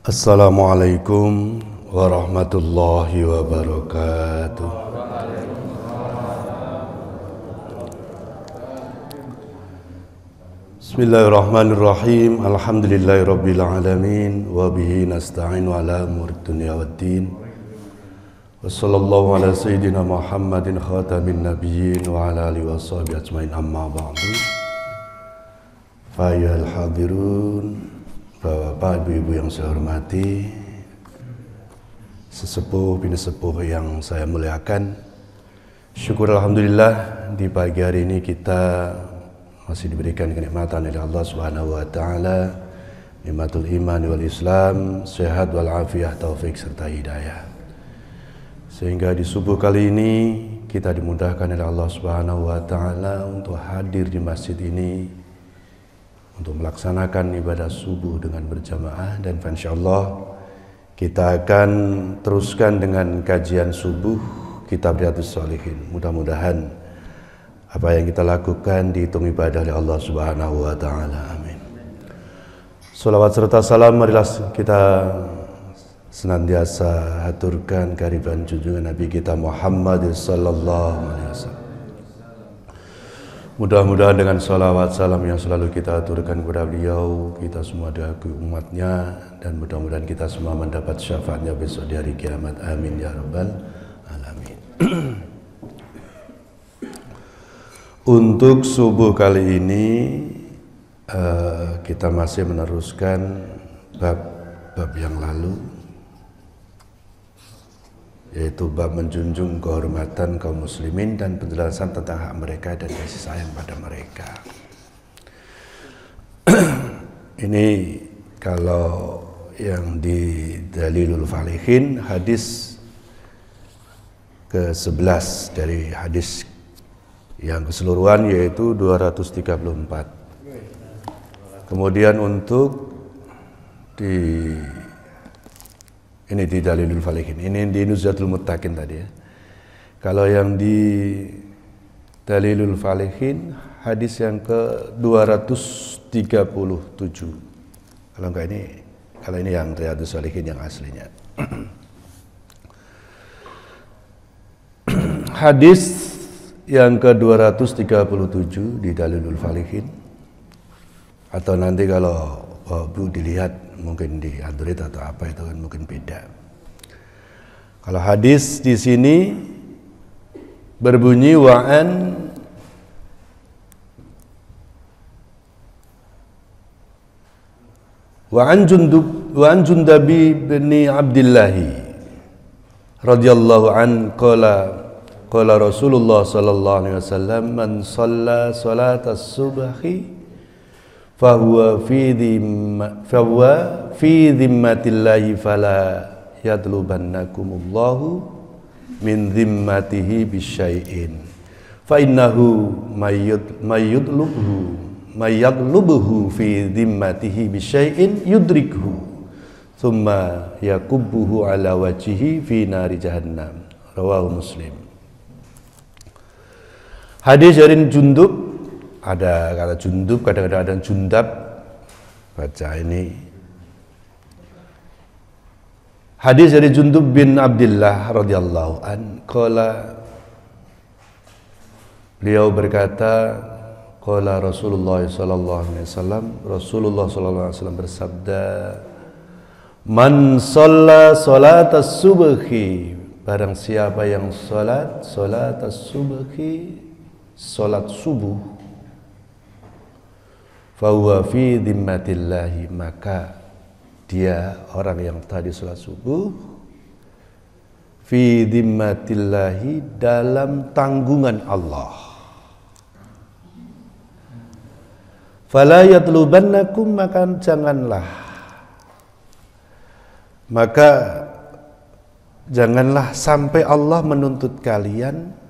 Assalamualaikum warahmatullahi wabarakatuh. Bismillahirrahmanirrahim. Alhamdulillahirabbil alamin wa bihi nasta'inu ala umurid dunya waddin. Wassallallahu ala sayyidina Muhammadin khatamin nabiyyin wa ala alihi washabihi ajmain, amma ba'du. Fa ayyuhal hadirun, Bapak, Ibu-ibu yang saya hormati, sesepuh, bini sepuh yang saya muliakan, syukur alhamdulillah di pagi hari ini kita masih diberikan kenikmatan oleh Allah Subhanahu wa taala, nikmatul iman wal Islam, sehat wal afiyah, taufik serta hidayah. Sehingga di subuh kali ini kita dimudahkan oleh Allah Subhanahu wa taala untuk hadir di masjid ini untuk melaksanakan ibadah subuh dengan berjamaah, dan insyaallah kita akan teruskan dengan kajian subuh kitab Riyadhus Shalihin. Mudah-mudahan apa yang kita lakukan dihitung ibadah oleh Allah Subhanahu wa taala. Amin. Shalawat serta salam marilah kita senantiasa haturkan kehadiran junjungan Nabi kita Muhammad sallallahu alaihi wasallam. Mudah-mudahan dengan salawat salam yang selalu kita aturkan kepada beliau, kita semua diakui umatnya, dan mudah-mudahan kita semua mendapat syafaatnya besok di hari kiamat. Amin ya rabbal alamin. Untuk subuh kali ini kita masih meneruskan bab yang lalu, yaitu bab menjunjung kehormatan kaum muslimin dan penjelasan tentang hak mereka dan kasih sayang pada mereka. Ini kalau yang di Dalilul Falihin, hadis ke-11 dari hadis yang keseluruhan yaitu 234. Kemudian untuk ini di Dalilul Falihin, ini di Nuzhatul Muttaqin tadi ya. Kalau yang di Dalilul Falihin hadis yang ke-237. Kalau enggak kalau ini yang Riyadhus Shalihin yang aslinya. Hadis yang ke-237 di Dalilul Falihin, atau nanti kalau Bu dilihat mungkin di Android atau apa itu kan mungkin beda. Kalau hadis di sini berbunyi wa'an Jundabi bin Abdullah radhiyallahu an qala Rasulullah sallallahu alaihi wasallam, man shalla salatas subhi fahuwa fi dhimmatillahi fala yadlubannakumullahu min dhimmatihi bisyai'in fa innahu mayyadlubuhu fi dhimmatihi bisyai'in yudrikhu thumma yakubbuhu ala wajhihi fi nari jahannam. Rawahu Muslim. Hadis dari Jundub, ada kata Jundub, kadang-kadang ada Jundab, baca ini. Hadis dari Jundub bin Abdullah radhiyallahu an, beliau berkata, qala Rasulullah sallallahu alaihi wasallam, Rasulullah sallallahu alaihi wasallam bersabda, man shalla salatas subhi, barang siapa yang salatas subhi, salat subuh, fahuwa fi dhimmatillahi, maka dia orang yang tadi salat subuh, fi dhimmatillahi, dalam tanggungan Allah. Fala yatlubannakum, maka janganlah sampai Allah menuntut kalian.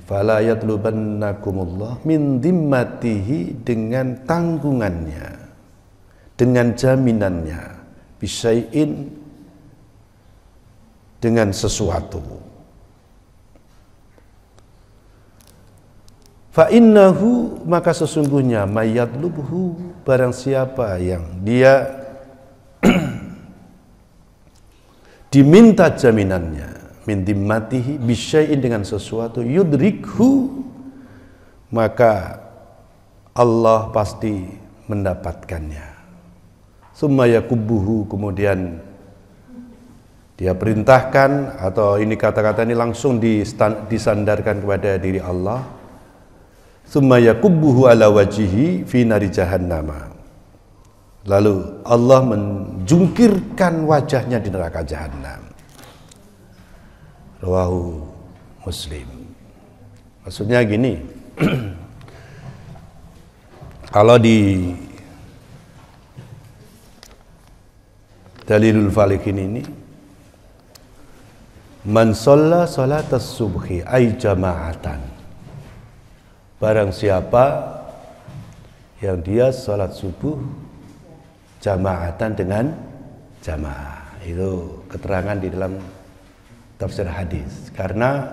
Fala yatlubannakumullah min dhimmatihi, dengan tanggungannya, dengan jaminannya, bisyai'in, dengan sesuatu. Fa innahu, maka sesungguhnya mayatlubhu, barang siapa yang dia diminta jaminannya min dimmatihi bisyai'in, dengan sesuatu, yudrikhu, maka Allah pasti mendapatkannya. Summa yakubbuhu, kemudian dia perintahkan, atau ini kata-kata ini langsung disandarkan kepada diri Allah. Summa yakubbuhu ala wajihi fi nari jahannama, lalu Allah menjungkirkan wajahnya di neraka jahanam. Rawahu Muslim. Maksudnya gini, kalau di Dalilul Falikin ini, man shalla sholatas subhi ay jama'atan, barang siapa yang dia sholat subuh jama'atan, dengan jamaah. Itu keterangan di dalam tafsir hadis. Karena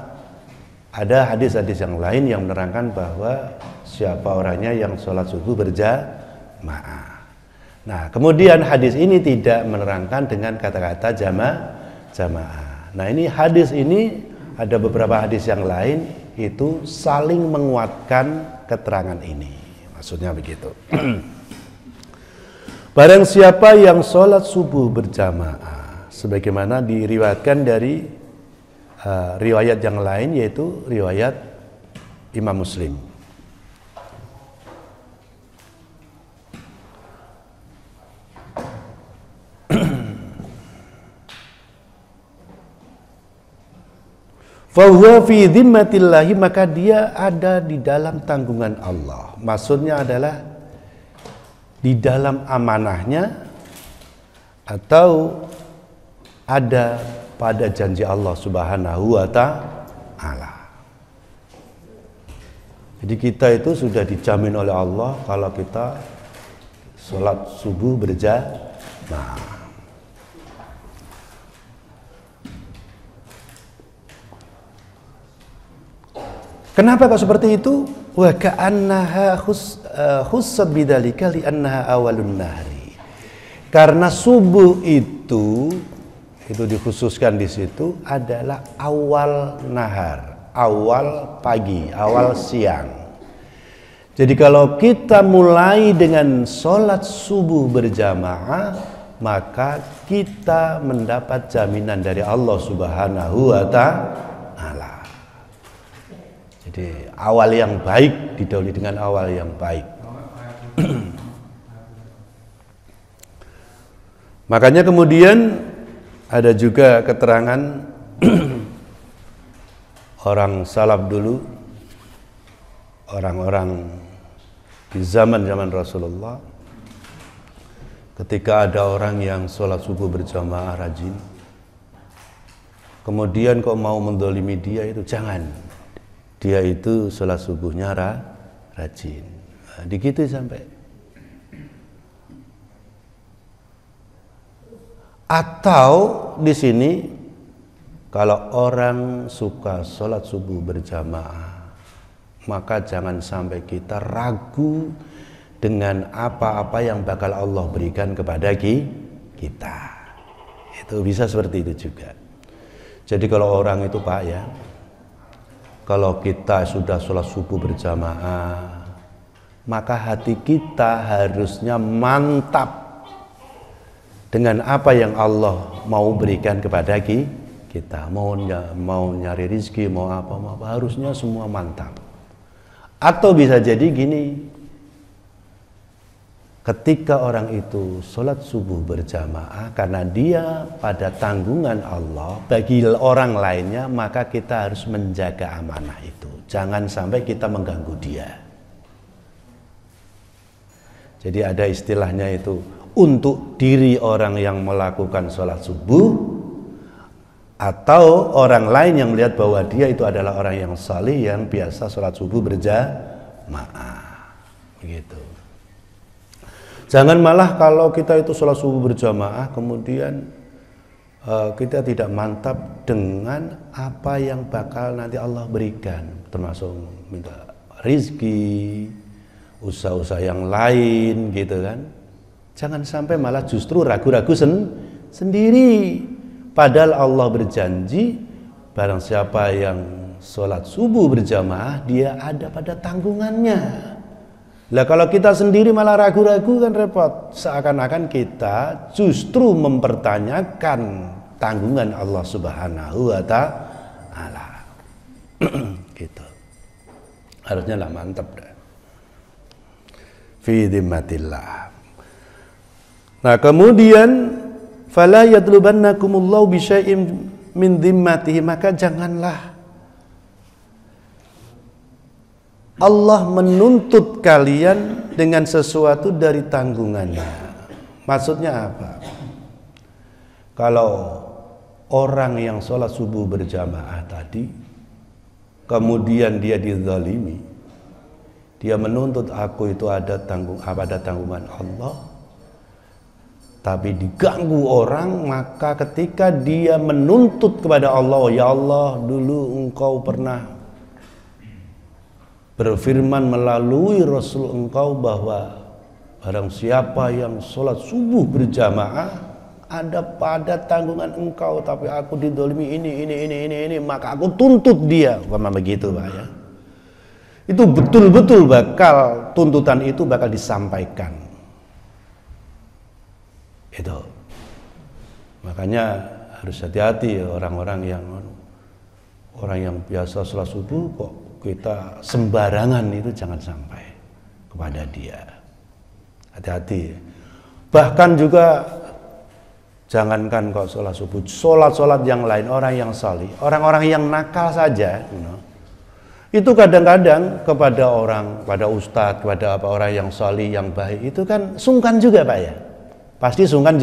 ada hadis-hadis yang lain yang menerangkan bahwa siapa orangnya yang sholat subuh berjamaah. Nah, kemudian hadis ini tidak menerangkan dengan kata-kata jamaah. Nah, ini hadis ini ada beberapa hadis yang lain itu saling menguatkan keterangan ini. Maksudnya begitu. Barang siapa yang sholat subuh berjamaah, sebagaimana diriwayatkan dari riwayat yang lain, yaitu riwayat Imam Muslim. Fahuwa fi dhimmatillahi, maka dia ada di dalam tanggungan Allah. Maksudnya adalah di dalam amanahnya, atau ada pada janji Allah Subhanahu wa ta'ala. Jadi kita itu sudah dijamin oleh Allah kalau kita sholat subuh berjamaah. Kenapa kok seperti itu? Wa ka'annaha khussat bidzalika li'annaha awalun nahri. Karena subuh itu dikhususkan di situ adalah awal nahar, awal pagi, awal siang. Jadi kalau kita mulai dengan sholat subuh berjamaah, maka kita mendapat jaminan dari Allah Subhanahu wa ta'ala. Jadi awal yang baik didahului dengan awal yang baik. Makanya kemudian ada juga keterangan orang salaf dulu, orang-orang di zaman-zaman Rasulullah, ketika ada orang yang sholat subuh berjamaah rajin, kemudian kok mau mendolimi dia, itu jangan. Dia itu sholat subuhnya rajin. Nah, digitu sampai. Atau di sini kalau orang suka sholat subuh berjamaah, maka jangan sampai kita ragu dengan apa-apa yang bakal Allah berikan kepada kita. Itu bisa seperti itu juga. Jadi kalau orang itu Pak ya, kalau kita sudah sholat subuh berjamaah, maka hati kita harusnya mantap dengan apa yang Allah mau berikan kepada kita. Mau nyari rezeki, mau apa, harusnya semua mantap. Atau bisa jadi gini, ketika orang itu sholat subuh berjamaah karena dia pada tanggungan Allah bagi orang lainnya, maka kita harus menjaga amanah itu. Jangan sampai kita mengganggu dia. Jadi ada istilahnya itu, untuk diri orang yang melakukan sholat subuh, atau orang lain yang melihat bahwa dia itu adalah orang yang salih yang biasa sholat subuh berjamaah. Begitu. Jangan malah kalau kita itu sholat subuh berjamaah kemudian kita tidak mantap dengan apa yang bakal nanti Allah berikan, termasuk minta rizki, usaha-usaha yang lain gitu kan. Jangan sampai malah justru ragu-ragu sendiri. Padahal Allah berjanji barang siapa yang sholat subuh berjamaah dia ada pada tanggungannya. Lah kalau kita sendiri malah ragu-ragu kan repot. Seakan-akan kita justru mempertanyakan tanggungan Allah Subhanahu wa ta'ala. Gitu. Harusnya lah mantap dah. Fi dhimmatillah. Nah, kemudian fala yatlubannakumullahu bi syai'in min dhimmatihi, maka janganlah Allah menuntut kalian dengan sesuatu dari tanggungannya. Maksudnya apa? Kalau orang yang sholat subuh berjamaah tadi kemudian dia dizalimi, dia menuntut aku itu ada tanggungan Allah, tapi diganggu orang, maka ketika dia menuntut kepada Allah, ya Allah, dulu engkau pernah berfirman melalui Rasul engkau bahwa barang siapa yang sholat subuh berjamaah ada pada tanggungan engkau, tapi aku didolimi ini, maka aku tuntut dia, umpama begitu Pak ya. Itu betul-betul tuntutan itu bakal disampaikan. Itu makanya harus hati-hati ya, orang yang biasa sholat subuh kok kita sembarangan, itu jangan sampai kepada dia. Hati-hati. Bahkan juga jangankan kok sholat subuh, sholat yang lain, orang yang salih, orang-orang yang nakal saja, itu kadang-kadang pada ustadz, kepada orang yang salih, yang baik, itu kan sungkan juga Pak ya. Pasti sungkan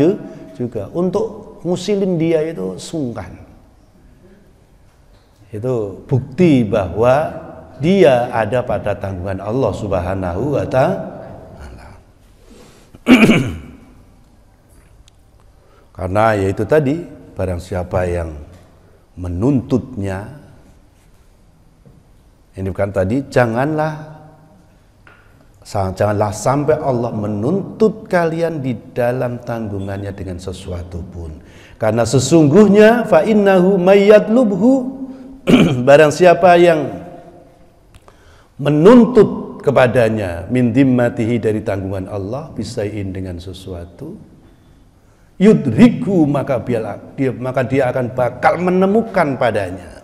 juga untuk ngusilin dia, itu sungkan. Itu bukti bahwa dia ada pada tanggungan Allah Subhanahu wa ta'ala. Karena yaitu tadi, barang siapa yang menuntutnya, ini bukan tadi, janganlah sampai Allah menuntut kalian di dalam tanggungannya dengan sesuatu pun. Karena sesungguhnya fa innahu mayyatlubhu, barang siapa yang menuntut kepadanya min dhimmatihi, dari tanggungan Allah, bisain dengan sesuatu, yudriku, maka dia akan bakal menemukan padanya.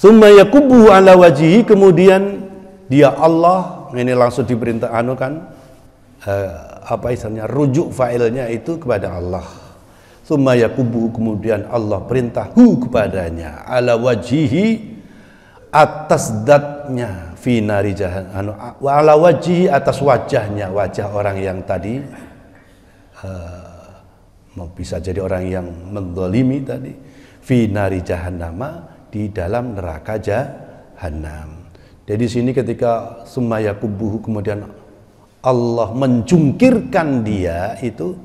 Summa yakubu ala wajihi, kemudian dia Allah, ini langsung diperintah istilahnya rujuk failnya itu kepada Allah. Summa yakubu, kemudian Allah perintahhu kepadanya, ala wajihi, atas datnya, fi nari jahannam, ala wajihi, atas wajahnya, wajah orang yang tadi bisa jadi orang yang menzalimi tadi, fi nari jahannama, di dalam neraka jahanam. Jadi sini ketika summa yakubuhu, kemudian Allah menjungkirkan dia, itu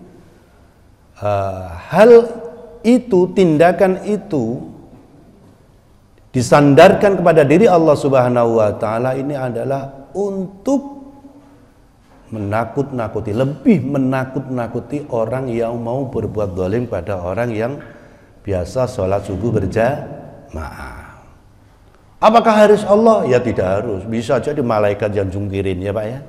hal itu, tindakan itu disandarkan kepada diri Allah Subhanahu wa ta'ala, ini adalah untuk menakut-nakuti, lebih menakut-nakuti orang yang mau berbuat zalim pada orang yang biasa sholat subuh berjamaah. Apakah harus Allah? Ya tidak harus, bisa jadi malaikat yang jungkirin ya Pak ya,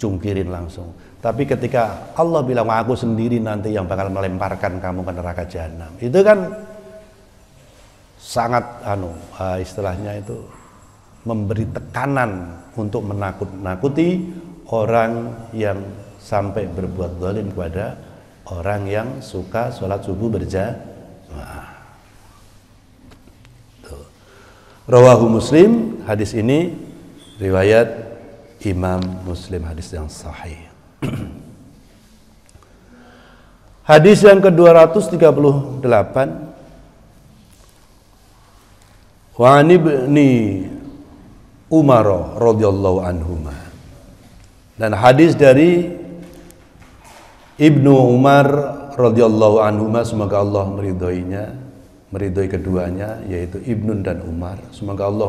jungkirin langsung. Tapi ketika Allah bilang aku sendiri nanti yang bakal melemparkan kamu ke neraka jahanam, itu kan sangat istilahnya itu memberi tekanan untuk menakut-nakuti orang yang sampai berbuat zalim kepada orang yang suka sholat subuh berjamaah. Rawahu Muslim, hadis ini riwayat Imam Muslim, hadis yang sahih. Hadis yang ke-238, wa an ibni Umar radhiyallahu anhuma, dan hadis dari Ibnu Umar radhiyallahu anhuma, semoga Allah meridhoinya, meridhoi keduanya, yaitu Ibnun dan Umar. Semoga Allah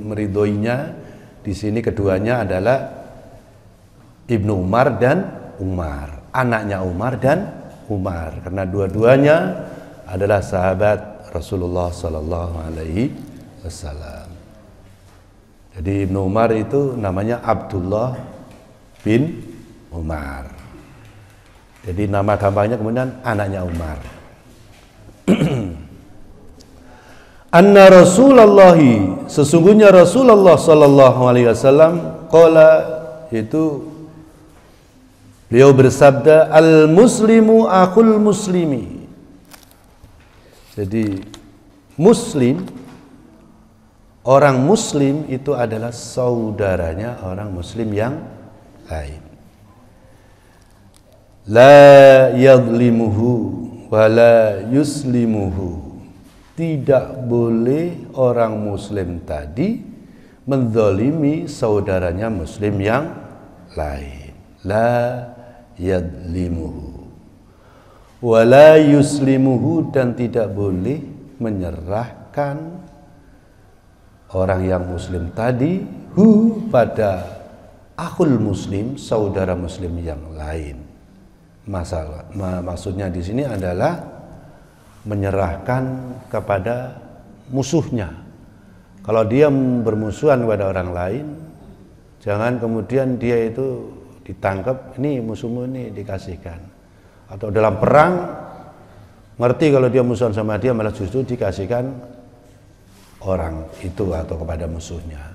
meridhoinya. Di sini keduanya adalah Ibnu Umar dan Umar, anaknya Umar dan Umar, karena dua-duanya adalah sahabat Rasulullah Sallallahu Alaihi Wasallam. Jadi Ibnu Umar itu namanya Abdullah bin Umar. Jadi nama gampangnya kemudian anaknya Umar. Anna Rasulullah, sesungguhnya Rasulullah Sallallahu Alaihi Wasallam, qala, itu beliau bersabda, al muslimu akhul muslimi. Jadi muslim, orang muslim itu adalah saudaranya orang muslim yang lain. La yadlimuhu wa la yuslimuhu. Tidak boleh orang muslim tadi menzalimi saudaranya muslim yang lain. La yadlimuhu wa la yuslimuhu, dan tidak boleh menyerahkan orang yang muslim tadi pada akhul muslim, saudara muslim yang lain. Maksudnya di sini adalah menyerahkan kepada musuhnya. Kalau dia bermusuhan kepada orang lain, jangan kemudian dia itu ditangkap, ini musuhmu ini dikasihkan. Atau dalam perang, ngerti kalau dia musuhan sama dia, malah justru dikasihkan orang itu atau kepada musuhnya.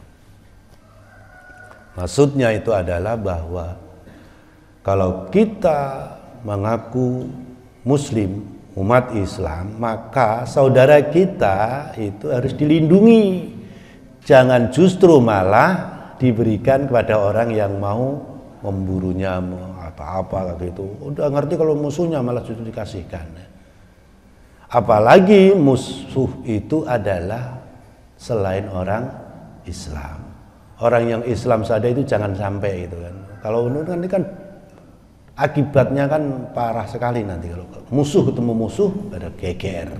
Maksudnya itu adalah bahwa kalau kita mengaku muslim, umat Islam, maka saudara kita itu harus dilindungi. Jangan justru malah diberikan kepada orang yang mau memburunya apa-apa gitu. Udah ngerti kalau musuhnya malah justru dikasihkan. Apalagi musuh itu adalah selain orang Islam. Orang yang Islam saja itu jangan sampai gitu kan. Kalau ini kan akibatnya kan parah sekali nanti kalau musuh ketemu musuh ada geger.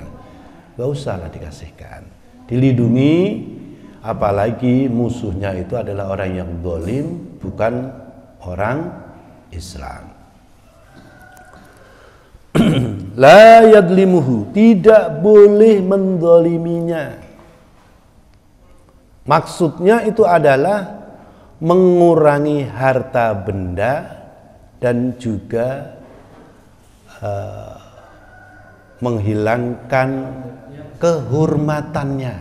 Gak usah lah dikasihkan. Dilindungi, apalagi musuhnya itu adalah orang yang zalim, bukan orang Islam. La yadlimuhu, tidak boleh menzaliminya. Maksudnya itu adalah mengurangi harta benda dan juga menghilangkan kehormatannya,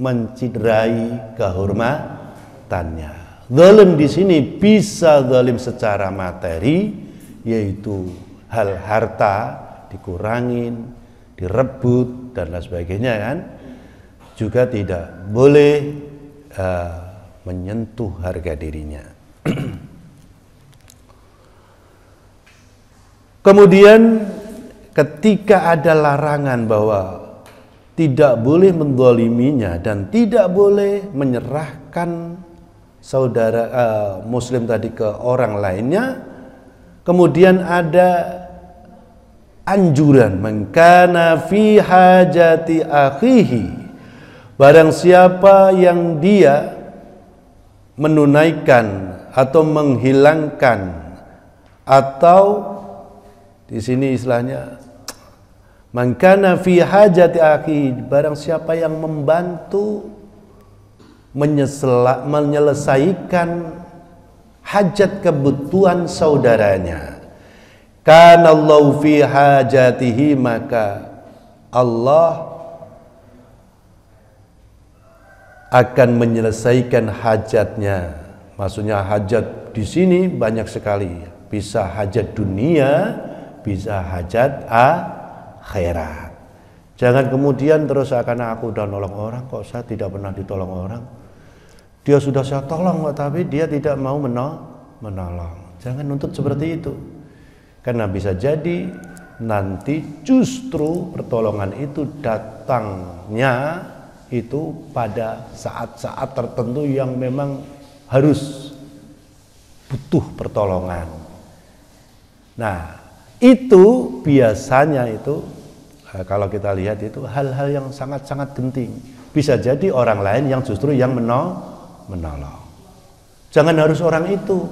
menciderai kehormatannya. Zalim di sini bisa zalim secara materi, yaitu hal harta dikurangin, direbut dan lain sebagainya kan. Juga tidak boleh menyentuh harga dirinya. Kemudian ketika ada larangan bahwa tidak boleh menzaliminya dan tidak boleh menyerahkan saudara muslim tadi ke orang lainnya, kemudian ada anjuran, man kana fi hajati akhihi, barang siapa yang dia menunaikan atau menghilangkan, atau di sini istilahnya man kana fi hajati akhi, barang siapa yang membantu menyelesaikan hajat kebutuhan saudaranya, kana Allahu fi hajatihi, maka Allah akan menyelesaikan hajatnya. Maksudnya hajat di sini banyak sekali, bisa hajat dunia, bisa hajat akhirat. Jangan kemudian terus karena aku udah nolong orang kok saya tidak pernah ditolong orang. Dia sudah saya tolong kok tapi dia tidak mau menolong. Jangan nuntut seperti itu. Karena bisa jadi nanti justru pertolongan itu datangnya itu pada saat-saat tertentu yang memang harus butuh pertolongan. Nah, itu biasanya itu kalau kita lihat itu hal-hal yang sangat-sangat genting. Bisa jadi orang lain yang justru yang menolong. Jangan harus orang itu.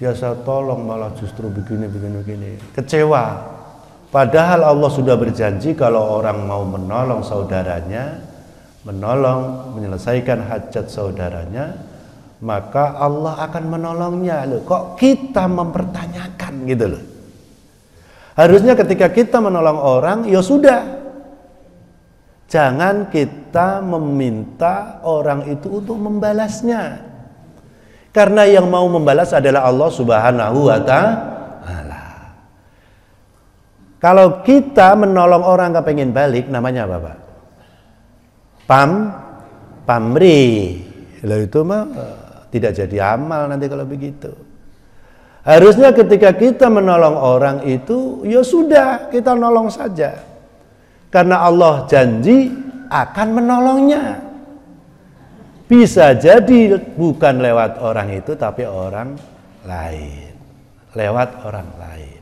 Dia saya tolong malah justru begini. Kecewa. Padahal Allah sudah berjanji kalau orang mau menolong saudaranya, menyelesaikan hajat saudaranya, maka Allah akan menolongnya. Loh, kok kita mempertanyakan gitu loh. Harusnya ketika kita menolong orang, ya sudah. Jangan kita meminta orang itu untuk membalasnya. Karena yang mau membalas adalah Allah Subhanahu wa ta'ala. Kalau kita menolong orang kepengen balik, namanya apa, Pak? Pamrih. Loh, itu mah tidak jadi amal nanti kalau begitu. Harusnya ketika kita menolong orang itu, ya sudah, kita nolong saja. Karena Allah janji akan menolongnya. Bisa jadi bukan lewat orang itu, tapi orang lain. Lewat orang lain.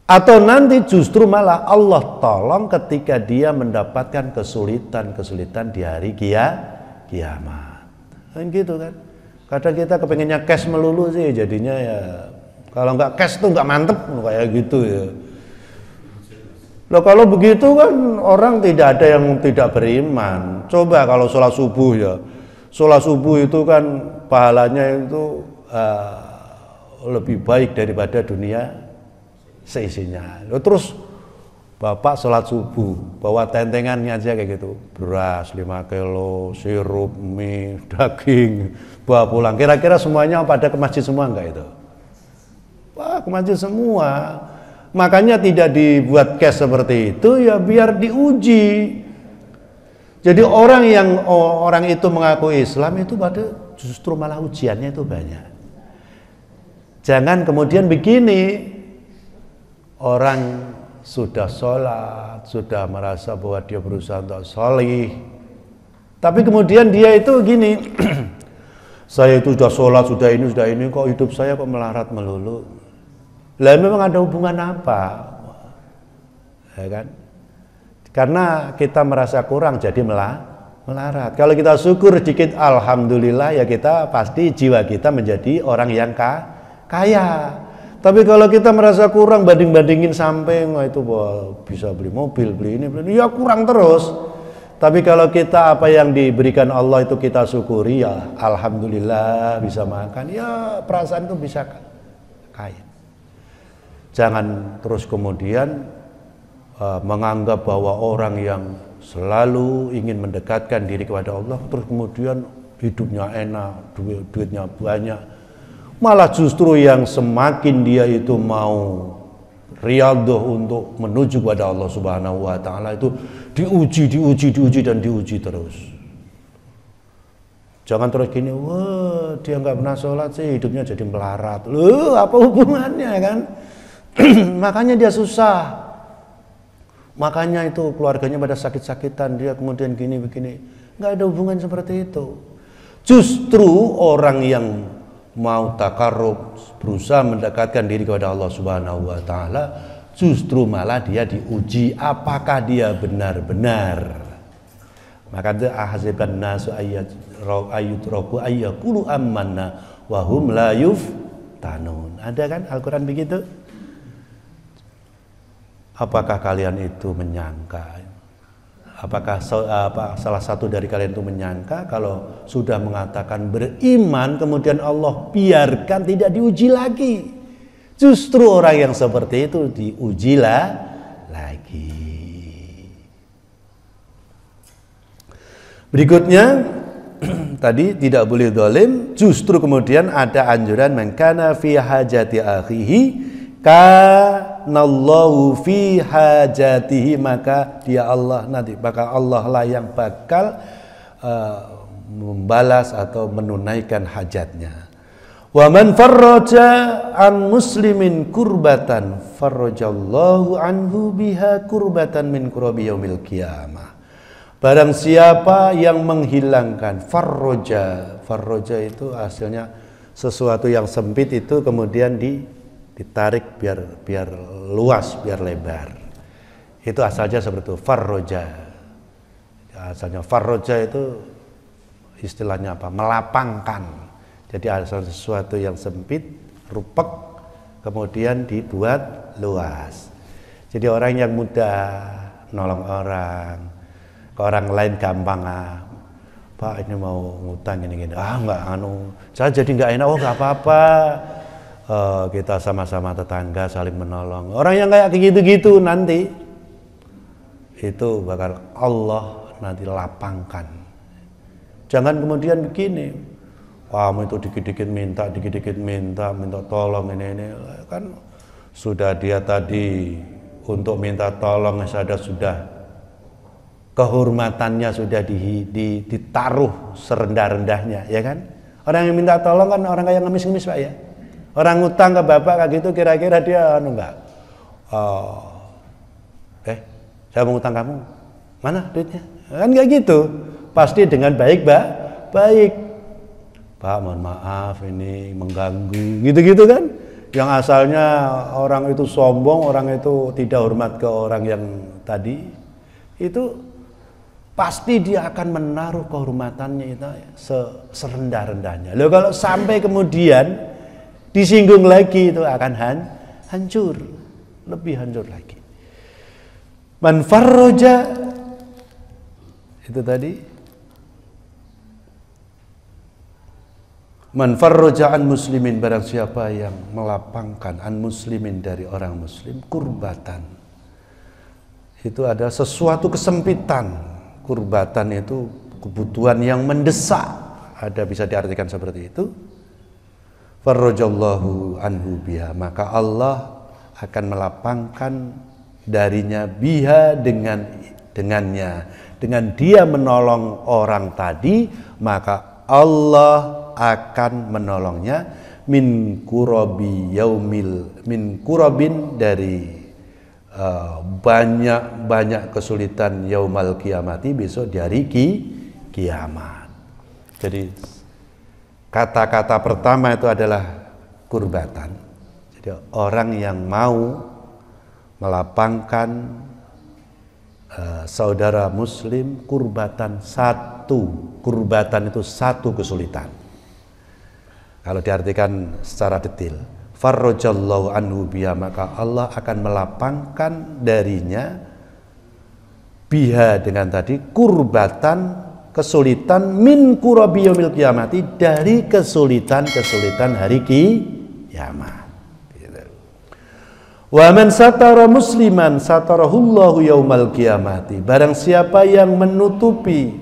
Atau nanti justru malah Allah tolong ketika dia mendapatkan kesulitan di hari kiamat. Kan gitu kan. Kadang kita kepengennya cash melulu sih, jadinya ya kalau nggak cash tuh nggak mantep kayak gitu ya. Loh kalau begitu kan orang tidak ada yang tidak beriman. Coba kalau sholat subuh ya, sholat subuh itu kan pahalanya itu lebih baik daripada dunia seisinya. Loh, terus Bapak sholat subuh, bawa tentengannya aja kayak gitu, beras 5 kilo, sirup, mie, daging, bawa pulang. Kira-kira semuanya pada ke masjid semua enggak itu? Wah, ke masjid semua. Makanya tidak dibuat cash seperti itu, ya biar diuji. Jadi orang itu mengaku Islam itu pada justru malah ujiannya itu banyak. Jangan kemudian begini, orang sudah sholat, sudah merasa bahwa dia berusaha untuk sholih, tapi kemudian dia itu gini, saya itu sudah sholat, sudah ini, kok hidup saya kok melarat melulu. Lah memang ada hubungan apa? Ya kan? Karena kita merasa kurang jadi melarat. Kalau kita syukur sedikit, alhamdulillah, ya kita pasti jiwa kita menjadi orang yang kaya. Tapi kalau kita merasa kurang, banding-bandingin sampai itu bisa beli mobil, beli ini, ya kurang terus. Tapi kalau kita apa yang diberikan Allah itu kita syukuri, ya alhamdulillah bisa makan, ya perasaan itu bisa kaya. Jangan terus kemudian menganggap bahwa orang yang selalu ingin mendekatkan diri kepada Allah terus kemudian hidupnya enak, duitnya banyak. Malah justru yang semakin dia itu mau riyadhah untuk menuju kepada Allah Subhanahu wa ta'ala itu diuji terus. Jangan terus gini, wah dia nggak pernah sholat sih hidupnya jadi melarat. Loh, apa hubungannya kan? Makanya dia susah. Makanya itu keluarganya pada sakit-sakitan, dia kemudian gini begini. Nggak ada hubungan seperti itu. Justru orang yang mau takarrub, berusaha mendekatkan diri kepada Allah Subhanahu wa ta'ala, justru malah dia diuji apakah dia benar-benar. Maka itu ahasiban nasu ayyutraku ayyaqulu amanna wa hum la yuftanun. Ada kan Al-Qur'an begitu? Apakah kalian itu menyangka? Apakah salah satu dari kalian itu menyangka kalau sudah mengatakan beriman kemudian Allah biarkan tidak diuji lagi? Justru orang yang seperti itu diujilah lagi. Berikutnya tadi tidak boleh zalim, justru kemudian ada anjuran man kana fi hajati akhihi kanallahu fi hajatihi, maka dia Allah nanti maka Allah lah yang bakal membalas atau menunaikan hajatnya. Wa man farraja an muslimin kurbatan farrajallahu anhu biha kurbatan min kurabi yaumil qiyamah. Barang siapa yang menghilangkan farroja itu hasilnya sesuatu yang sempit itu kemudian ditarik biar luas, biar lebar. Itu asalnya seperti itu, farroja. Asalnya farroja itu istilahnya apa? Melapangkan. Jadi asal sesuatu yang sempit, rupek, kemudian dibuat luas. Jadi orang yang mudah nolong orang, ke orang lain gampang, Pak ini mau ngutang gini-gini, enggak, saya jadi enggak enak, enggak apa-apa. Kita sama-sama tetangga saling menolong. Orang yang kayak gitu-gitu nanti itu bakal Allah nanti lapangkan. Jangan kemudian begini, kamu itu dikit-dikit minta tolong ini kan sudah dia tadi untuk minta tolong saja sudah kehormatannya sudah ditaruh serendah-rendahnya, ya kan? Orang yang minta tolong kan orang kayak ngemis-ngemis, Pak, ya. Orang ngutang ke bapak kayak gitu, kira-kira dia enggak? Saya mau ngutang kamu, mana duitnya? Kan enggak gitu. Pasti dengan baik, baik. Pak, mohon maaf ini mengganggu, gitu-gitu kan? Yang asalnya orang itu sombong, orang itu tidak hormat ke orang yang tadi, itu pasti dia akan menaruh kehormatannya itu serendah-rendahnya. Loh, kalau sampai kemudian disinggung lagi itu akan hancur, lebih hancur lagi. Man farroja itu tadi, man farroja an muslimin, barang siapa yang melapangkan an muslimin dari orang muslim, kurbatan itu ada sesuatu kesempitan. Kurbatan itu kebutuhan yang mendesak, ada bisa diartikan seperti itu. Farrojallahu anhu biha, maka Allah akan melapangkan darinya biha dengannya, dengan dia menolong orang tadi, maka Allah akan menolongnya min kurabin dari banyak kesulitan yaumal kiamati, besok di hari kiamat. Jadi kata-kata pertama itu adalah kurbatan. Jadi orang yang mau melapangkan saudara muslim kurbatan, kurbatan itu satu kesulitan. Kalau diartikan secara detail, farrojallahu anhu biha, maka Allah akan melapangkan darinya biha dengan tadi kurbatan, kesulitan min kurabi yaumil kiamati, dari kesulitan hari kiamat. Wa man satara musliman satarahullahu yaumal kiamati, barang siapa yang menutupi,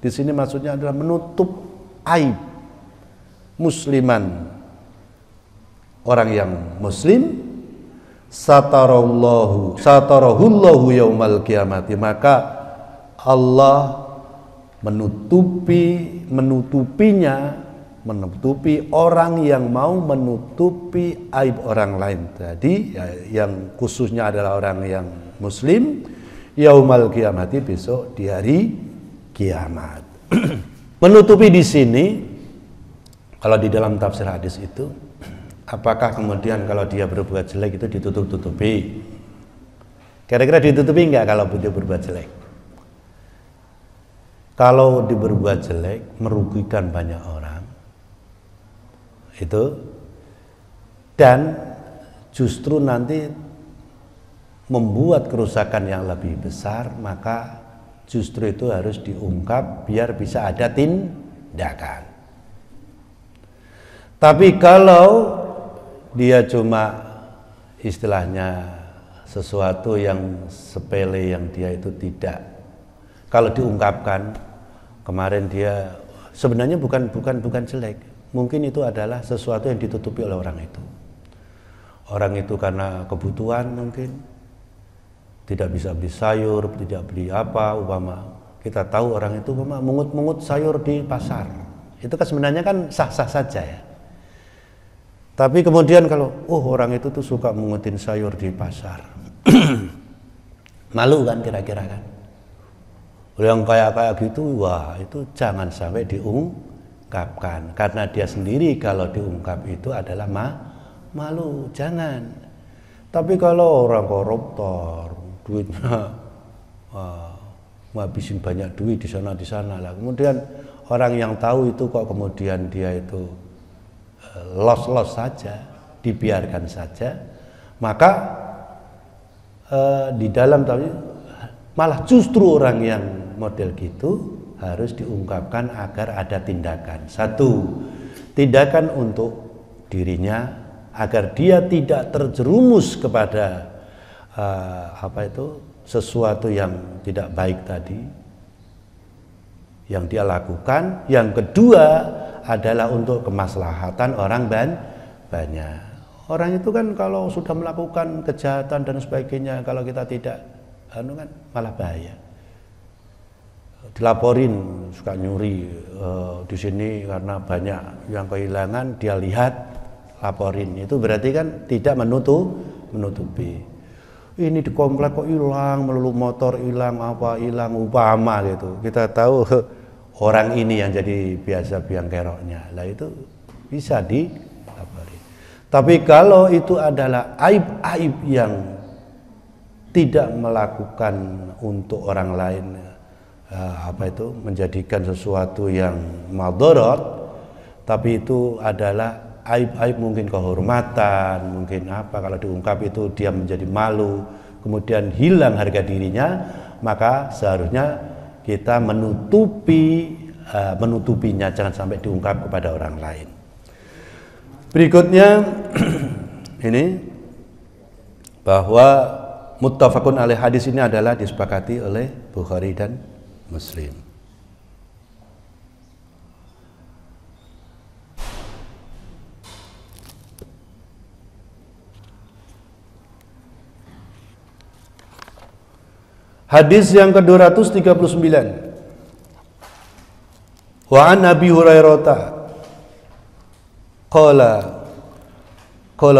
di sini maksudnya adalah menutup aib musliman, orang yang muslim, satarahullahu yaumal kiamati, maka Allah menutupi orang yang mau menutupi aib orang lain tadi, yang khususnya adalah orang yang muslim, yaumal kiamati, besok di hari kiamat. Menutupi di sini, kalau di dalam tafsir hadis itu, apakah kemudian kalau dia berbuat jelek itu ditutup-tutupi? Kira-kira ditutupi enggak kalau dia berbuat jelek? Kalau dia berbuat jelek merugikan banyak orang itu, dan justru nanti membuat kerusakan yang lebih besar, maka justru itu harus diungkap biar bisa ada tindakan. Tapi kalau dia cuma istilahnya sesuatu yang sepele yang dia itu tidak, kalau diungkapkan, kemarin dia sebenarnya bukan jelek, mungkin itu adalah sesuatu yang ditutupi oleh orang itu. Orang itu karena kebutuhan mungkin tidak bisa beli sayur, tidak beli apa, umpama kita tahu orang itu umpama mungut-mungut sayur di pasar, itu kan sebenarnya kan sah-sah saja ya. Tapi kemudian kalau orang itu tuh suka mengutin sayur di pasar, malu kan kira-kira kan? Yang kayak gitu, wah itu jangan sampai diungkapkan, karena dia sendiri kalau diungkap itu adalah malu, jangan. Tapi kalau orang koruptor, duitnya ngabisin banyak duit di sana lah. Kemudian orang yang tahu itu kok kemudian dia itu los saja, dibiarkan saja, maka di dalam malah justru orang yang model gitu harus diungkapkan agar ada tindakan. Satu, tindakan untuk dirinya agar dia tidak terjerumus kepada sesuatu yang tidak baik tadi yang dia lakukan. Yang kedua adalah untuk kemaslahatan orang banyak. Orang itu kan kalau sudah melakukan kejahatan dan sebagainya, kalau kita tidak kan malah bahaya. Dilaporin suka nyuri di sini karena banyak yang kehilangan, dia lihat, laporin. Itu berarti kan tidak menutupi. Ini di komplek kok hilang, melulu motor hilang, hilang, upama gitu. Kita tahu orang ini yang jadi biasa biang keroknya. Lah itu bisa dilaporin. Tapi kalau itu adalah aib-aib yang tidak melakukan untuk orang lain, menjadikan sesuatu yang madharat, tapi itu adalah aib-aib mungkin kehormatan, mungkin apa, kalau diungkap itu dia menjadi malu, kemudian hilang harga dirinya, maka seharusnya kita menutupinya, jangan sampai diungkap kepada orang lain. Berikutnya ini bahwa muttafaqun alaih, hadis ini adalah disepakati oleh Bukhari dan Muslim. Hadis yang ke-239. Wa an Abi Hurairah qala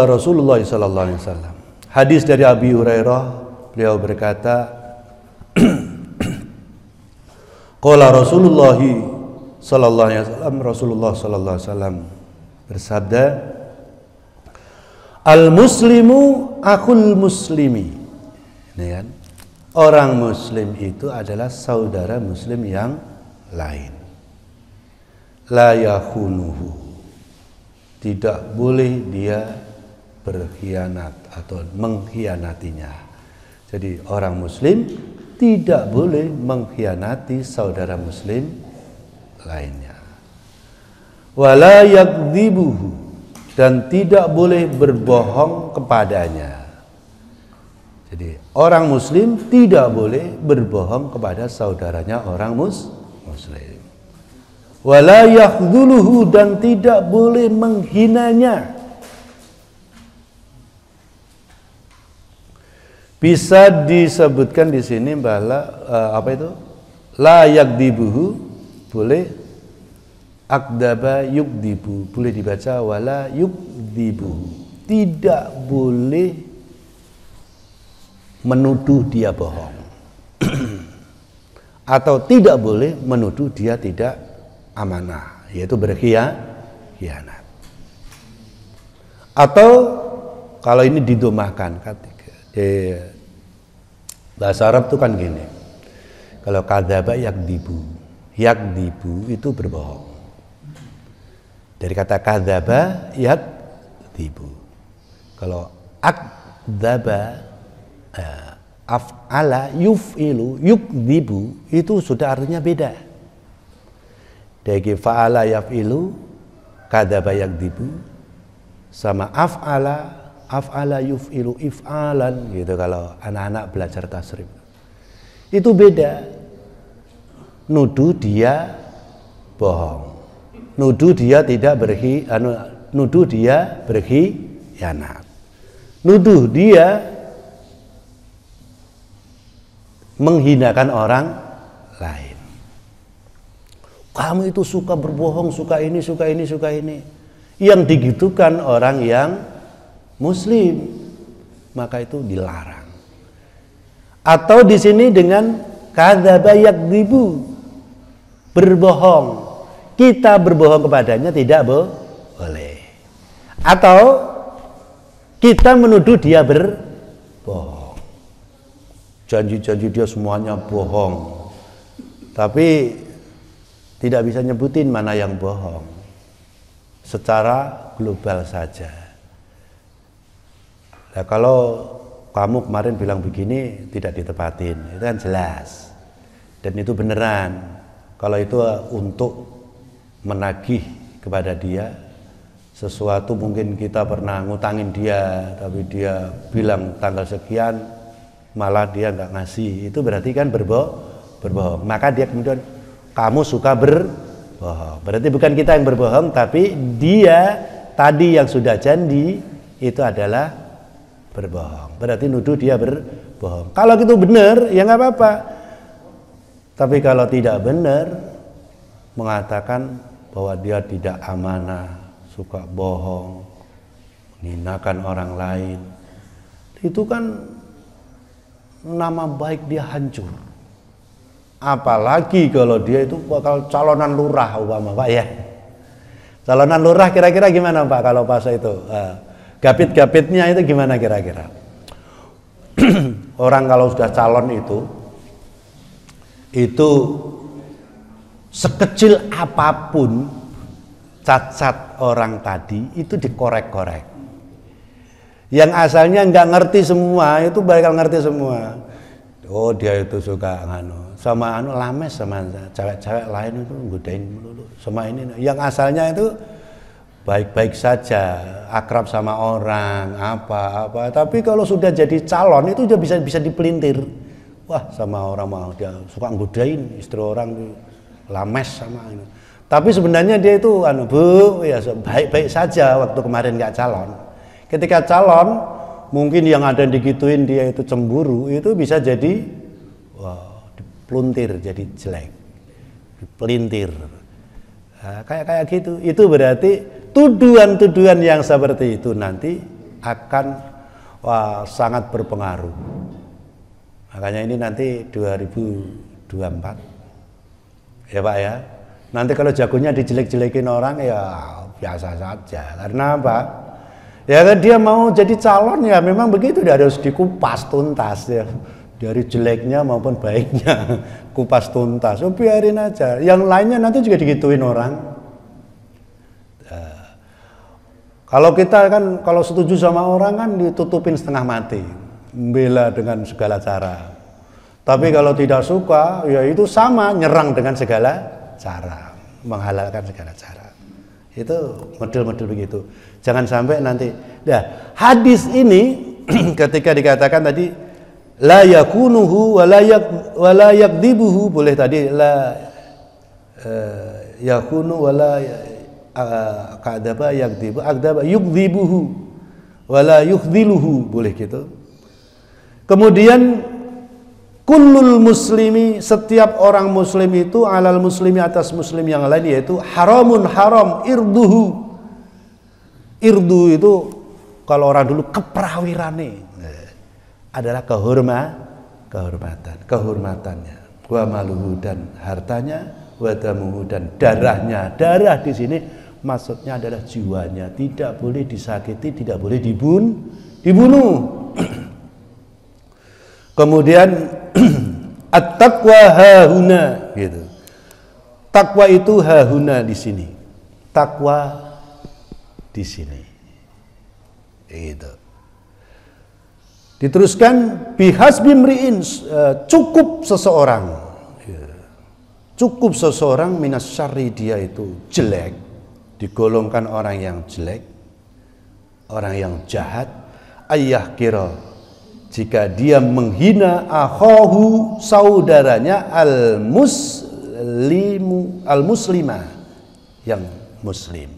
Rasulullah sallallahu alaihi wasallam. Hadis dari Abi Hurairah, beliau berkata, qala Rasulullah sallallahu alaihi wasallam, Rasulullah sallallahu alaihi wasallam bersabda, al-muslimu akhul muslimi. Ini kan, orang muslim itu adalah saudara muslim yang lain. La yakhunuhu, tidak boleh dia berkhianat atau mengkhianatinya. Jadi orang muslim tidak boleh mengkhianati saudara muslim lainnya. Wala yakdzibuhu, dan tidak boleh berbohong kepadanya. Jadi orang muslim tidak boleh berbohong kepada saudaranya orang muslim. Wala yakhdhuluhu, dan tidak boleh menghinanya. Bisa disebutkan di sini bahwa la yakdibuhu, boleh akdaba yukdibu, boleh dibaca wala yukdibu, tidak boleh menuduh dia bohong atau tidak boleh menuduh dia tidak amanah, yaitu berkhianat. Atau kalau ini didomahkan, bahasa Arab itu kan gini, kalau kadzaba yakdibu itu berbohong, dari kata kadzaba yakdibu. Kalau akdzaba af'ala yuf'ilu yukdibu, itu sudah artinya beda. Dari fa'ala yaf'ilu kadzaba yakdibu sama af'ala yuf'ilu if'alan gitu. Kalau anak-anak belajar tasrif itu beda. Nuduh dia bohong, nuduh dia nuduh dia berkhianat, nuduh dia menghinakan orang lain. Kamu itu suka berbohong, suka ini. Yang digitukan orang yang muslim, maka itu dilarang. Atau di sini dengan kadzaba yakdzibu, berbohong. Kita berbohong kepadanya tidak boleh. Atau kita menuduh dia berbohong. Janji-janji dia semuanya bohong. Tapi tidak bisa nyebutin mana yang bohong. Secara global saja. Nah, kalau kamu kemarin bilang begini tidak ditepatin, itu kan jelas. Dan itu beneran. Kalau itu untuk menagih kepada dia sesuatu, mungkin kita pernah ngutangin dia, tapi dia bilang tanggal sekian, malah dia nggak ngasih, itu berarti kan berbohong. Maka dia kemudian, kamu suka berbohong. Berarti bukan kita yang berbohong, tapi dia tadi yang sudah janji itu adalah berbohong. Berarti nuduh dia berbohong. Kalau itu benar, ya nggak apa-apa. Tapi kalau tidak benar, mengatakan bahwa dia tidak amanah, suka bohong, menghinakan orang lain, itu kan nama baik dia hancur. Apalagi kalau dia itu bakal calonan lurah umpama, Pak ya. Calonan lurah kira-kira gimana Pak kalau pas itu? Gapit-gapitnya itu gimana kira-kira? Orang kalau sudah calon itu sekecil apapun cacat orang tadi itu dikorek-korek. Yang asalnya nggak ngerti semua itu bakal ngerti semua. Oh dia itu suka sama lames sama cewek-cewek lain itu godain melulu. Sama ini yang asalnya itu baik-baik saja, akrab sama orang, apa. Tapi kalau sudah jadi calon itu udah bisa dipelintir. Wah, sama orang mau dia suka godain istri orang, lames sama ini. Tapi sebenarnya dia itu Bu, ya baik-baik saja waktu kemarin nggak calon. Ketika calon, mungkin yang ada digituin dia itu cemburu, itu bisa jadi dipluntir jadi jelek. Dipelintir. Nah, kayak gitu. Itu berarti tuduhan-tuduhan yang seperti itu nanti akan sangat berpengaruh. Makanya ini nanti 2024 ya Pak ya. Nanti kalau jagonya dijelek-jelekin orang ya biasa saja. Karena apa? Ya kan dia mau jadi calon ya memang begitu, dia harus dikupas tuntas ya. Dari jeleknya maupun baiknya kupas tuntas. Oh, biarin aja. Yang lainnya nanti juga digituin orang. Kalau kita kan kalau setuju sama orang kan ditutupin setengah mati, membela dengan segala cara. Tapi kalau tidak suka, ya itu sama nyerang dengan segala cara, menghalalkan segala cara. Itu model-model begitu. Jangan sampai nanti. Nah, hadis ini ketika dikatakan tadi la yakunuhu wa la yakdibuhu, boleh tadi la yakunu wa la kadaba yakdibu akdaba yukdibuhu wa la yukdiluhu, boleh gitu. Kemudian kullul muslimi, setiap orang muslim itu alal muslimi atas muslim yang lain, yaitu haramun haram irduhu. Irdu itu kalau orang dulu keperawirane adalah kehormatannya, wa maluhu dan hartanya, wa damuhu dan darahnya. Darah di sini maksudnya adalah jiwanya, tidak boleh disakiti, tidak boleh dibunuh. Kemudian at-taqwa hahuna gitu. Takwa itu hahuna di sini. Takwa di sini. Gitu. Diteruskan bihasbi mri'in, cukup seseorang. Cukup seseorang minas syarri, dia itu jelek, digolongkan orang yang jelek, orang yang jahat, ayah kira jika dia menghina akhahu, saudaranya, al-muslimah yang muslim.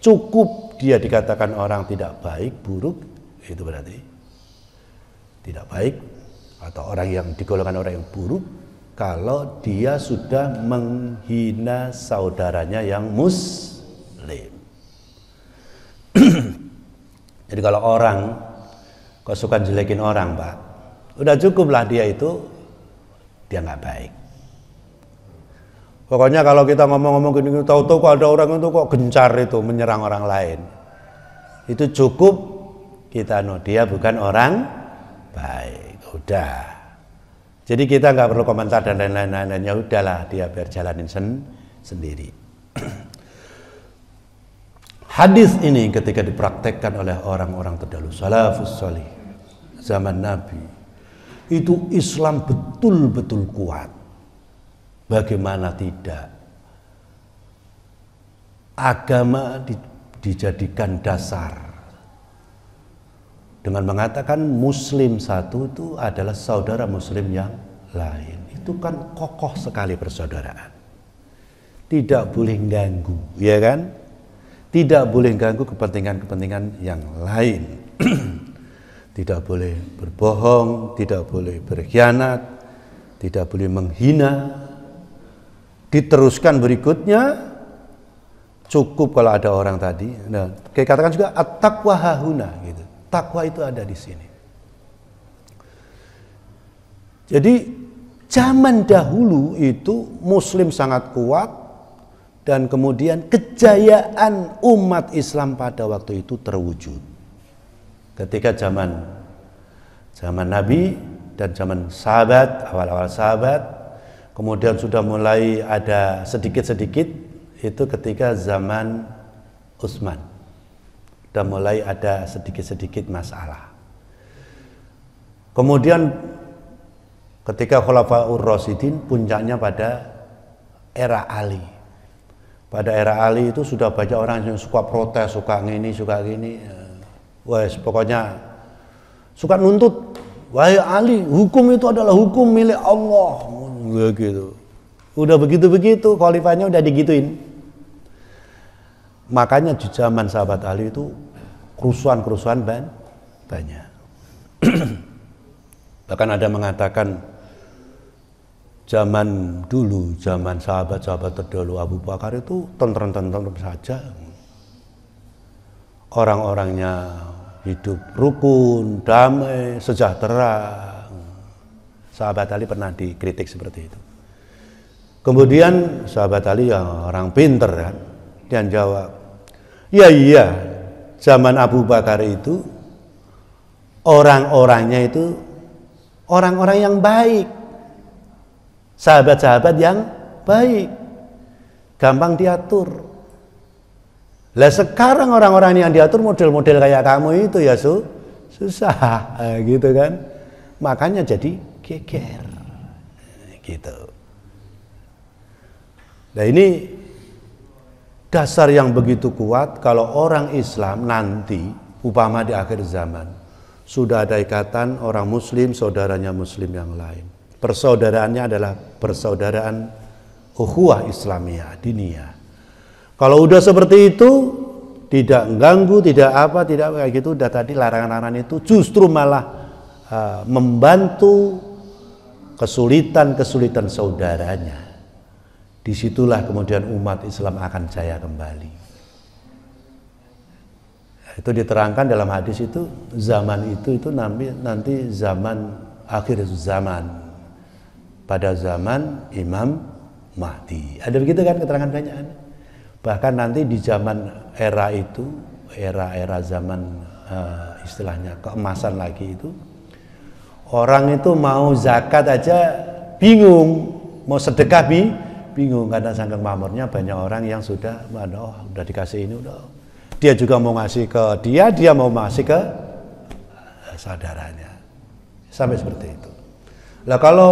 Cukup dia dikatakan orang tidak baik, buruk, itu berarti tidak baik atau orang yang digolongkan orang yang buruk kalau dia sudah menghina saudaranya yang muslim. Jadi kalau orang kok suka jelekin orang, Pak, udah cukuplah dia itu dia nggak baik. Pokoknya kalau kita ngomong-ngomong gini, tahu-tahu kok ada orang itu kok gencar itu menyerang orang lain, itu cukup dia bukan orang baik. Udah. Jadi kita nggak perlu komentar dan lain-lain. Ya udahlah, dia biar jalanin sendiri. Hadis ini ketika dipraktekkan oleh orang-orang terdahulu, salafus salih, zaman Nabi, itu Islam betul-betul kuat. Bagaimana tidak? Agama dijadikan dasar dengan mengatakan Muslim satu itu adalah saudara Muslim yang lain. Itu kan kokoh sekali persaudaraan. Tidak boleh ganggu, ya kan? Tidak boleh ganggu kepentingan-kepentingan yang lain. Tidak boleh berbohong, tidak boleh berkhianat, tidak boleh menghina. Diteruskan berikutnya, cukup kalau ada orang tadi. Nah, kayak katakan juga at-taqwa hahuna gitu. Takwa itu ada di sini. Jadi zaman dahulu itu Muslim sangat kuat. Dan kemudian kejayaan umat Islam pada waktu itu terwujud. Ketika zaman Nabi dan zaman sahabat, awal-awal sahabat, kemudian sudah mulai ada sedikit-sedikit, itu ketika zaman Utsman. Sudah mulai ada sedikit-sedikit masalah. Kemudian ketika Khulafaur Rasyidin, puncaknya pada era Ali. Pada era Ali itu sudah banyak orang yang suka protes, suka gini, suka gini. Wes, pokoknya suka nuntut. Wahai Ali, hukum itu adalah hukum milik Allah. Gitu. Udah begitu-begitu, khalifahnya udah digituin. Makanya di zaman sahabat Ali itu kerusuhan-kerusuhan banyak. Bahkan ada mengatakan zaman dulu, zaman sahabat-sahabat terdahulu Abu Bakar itu tentrem-tentrem saja. Orang-orangnya hidup rukun, damai, sejahtera. Sahabat Ali pernah dikritik seperti itu. Kemudian sahabat Ali yang orang pinter kan, dia jawab, iya, zaman Abu Bakar itu orang-orangnya itu orang-orang yang baik. Sahabat-sahabat yang baik, gampang diatur. Lah sekarang orang-orang yang diatur model-model kayak kamu itu ya susah, gitu kan? Makanya jadi geger, gitu. Nah ini dasar yang begitu kuat. Kalau orang Islam nanti, upama di akhir zaman, sudah ada ikatan orang Muslim saudaranya Muslim yang lain. Persaudaraannya adalah persaudaraan ukhuwah Islamiyah, diniyah. Kalau udah seperti itu, tidak ganggu, tidak kayak gitu, udah tadi larangan-larangan itu justru malah membantu kesulitan-kesulitan saudaranya. Disitulah kemudian umat Islam akan jaya kembali. Itu diterangkan dalam hadis itu, zaman itu nanti zaman akhir zaman. Pada zaman Imam Mahdi. Ada begitu kan keterangan banyak. Bahkan nanti di zaman era itu, era zaman istilahnya keemasan lagi itu, orang itu mau zakat aja bingung, mau sedekah bingung karena saking pamornya banyak orang yang sudah udah dikasih ini udah. Dia juga mau ngasih ke dia mau ngasih ke saudaranya. Sampai seperti itu. Lah kalau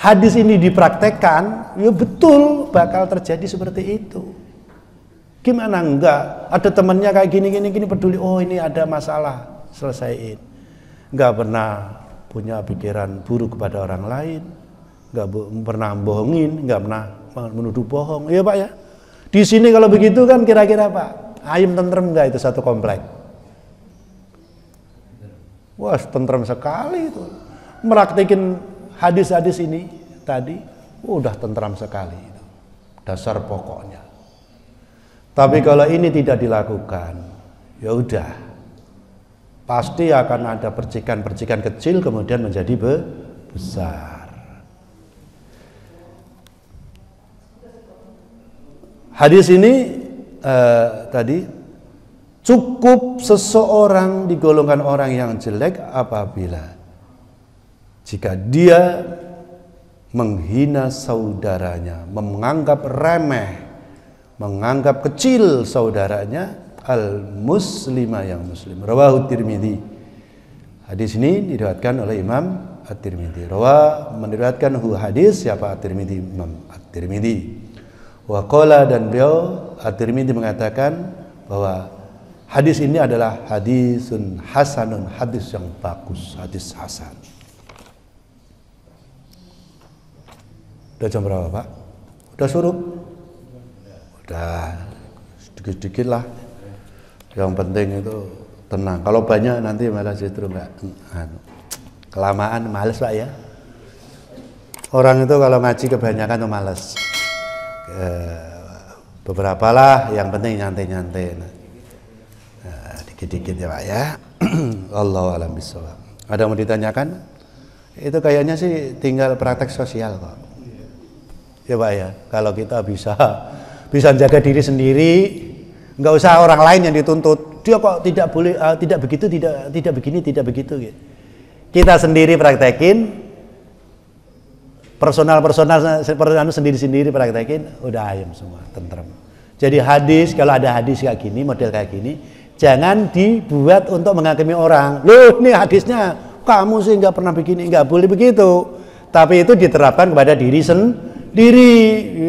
hadis ini dipraktekkan, ya betul bakal terjadi seperti itu. Gimana enggak? Ada temannya kayak gini peduli, oh ini ada masalah, selesaiin. Enggak pernah punya pikiran buruk kepada orang lain, enggak pernah bohongin, enggak pernah menuduh bohong. Iya Pak ya. Di sini kalau begitu kan kira-kira Pak, ayam tentrem enggak itu satu komplek? Wah, tentrem sekali itu. Meraktekin hadis-hadis ini tadi udah tentram sekali itu. Dasar pokoknya. Tapi kalau ini tidak dilakukan, ya udah. Pasti akan ada percikan-percikan kecil kemudian menjadi besar. Hadis ini tadi cukup seseorang digolongkan orang yang jelek apabila jika dia menghina saudaranya, menganggap remeh, menganggap kecil saudaranya, al-muslima yang muslim. Rawahu Tirmidzi. Hadis ini diriwayatkan oleh Imam At-Tirmidzi. Meriwayatkan hadis siapa? At-Tirmidzi, Imam At-Tirmidzi. Wa qala, dan beliau At-Tirmidzi mengatakan bahwa hadis ini adalah hadisun hasanun, hadis yang bagus, hadis hasan. Udah jam berapa, Pak? Udah suruh? Udah, sedikit-sedikit lah. Yang penting itu tenang. Kalau banyak nanti malah justru enggak. Kelamaan males, Pak, ya. Orang itu kalau ngaji kebanyakan tuh males. Beberapa lah, yang penting nyantai-nyantai. Dikit-dikit ya, Pak, ya. Allahu a'lam bishawab. Ada yang mau ditanyakan? Itu kayaknya sih tinggal praktek sosial kok. Ya, Pak, ya. Kalau kita bisa jaga diri sendiri, nggak usah orang lain yang dituntut. Dia kok tidak boleh, tidak begitu, tidak begini, tidak begitu. Gitu. Kita sendiri praktekin, personal sendiri praktekin, udah ayam semua, tentrem. Jadi hadis, kalau ada hadis kayak gini, model kayak gini, jangan dibuat untuk menghakimi orang. Loh, ini hadisnya kamu sih nggak pernah begini, nggak boleh begitu. Tapi itu diterapkan kepada diri sendiri,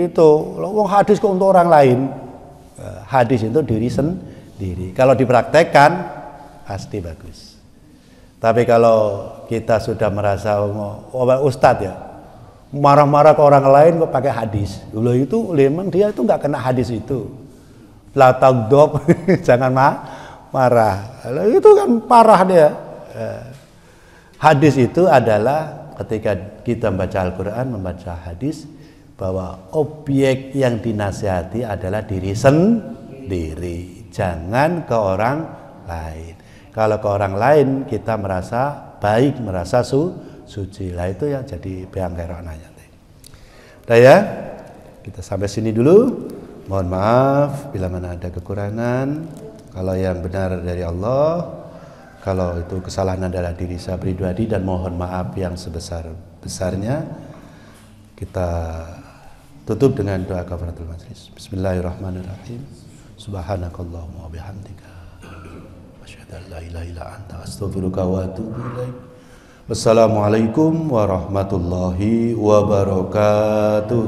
gitu. Wong hadis kok untuk orang lain. Hadis itu diri sendiri. Kalau dipraktekkan pasti bagus. Tapi kalau kita sudah merasa ustadz ya, marah-marah ke orang lain kok pakai hadis. Dulu itu memang dia itu nggak kena hadis itu. La tagdob, jangan marah. Itu kan parah dia. Hadis itu adalah ketika kita membaca Al-Quran, membaca hadis, bahwa objek yang dinasihati adalah diri sendiri, jangan ke orang lain. Kalau ke orang lain kita merasa baik, merasa suci, lah itu yang jadi beangkeronanya. Udah ya, kita sampai sini dulu. Mohon maaf bila mana ada kekurangan. Kalau yang benar dari Allah, kalau itu kesalahan adalah diri saya pribadi, dan mohon maaf yang sebesar-besarnya. Kita tutup dengan doa kafaratul majlis. Bismillahirrahmanirrahim. Subhanakallahumma wa bihamdika, asyhadu an la ilaha illa anta, astaghfiruka wa atubu ilaik. Wassalamualaikum warahmatullahi wabarakatuh.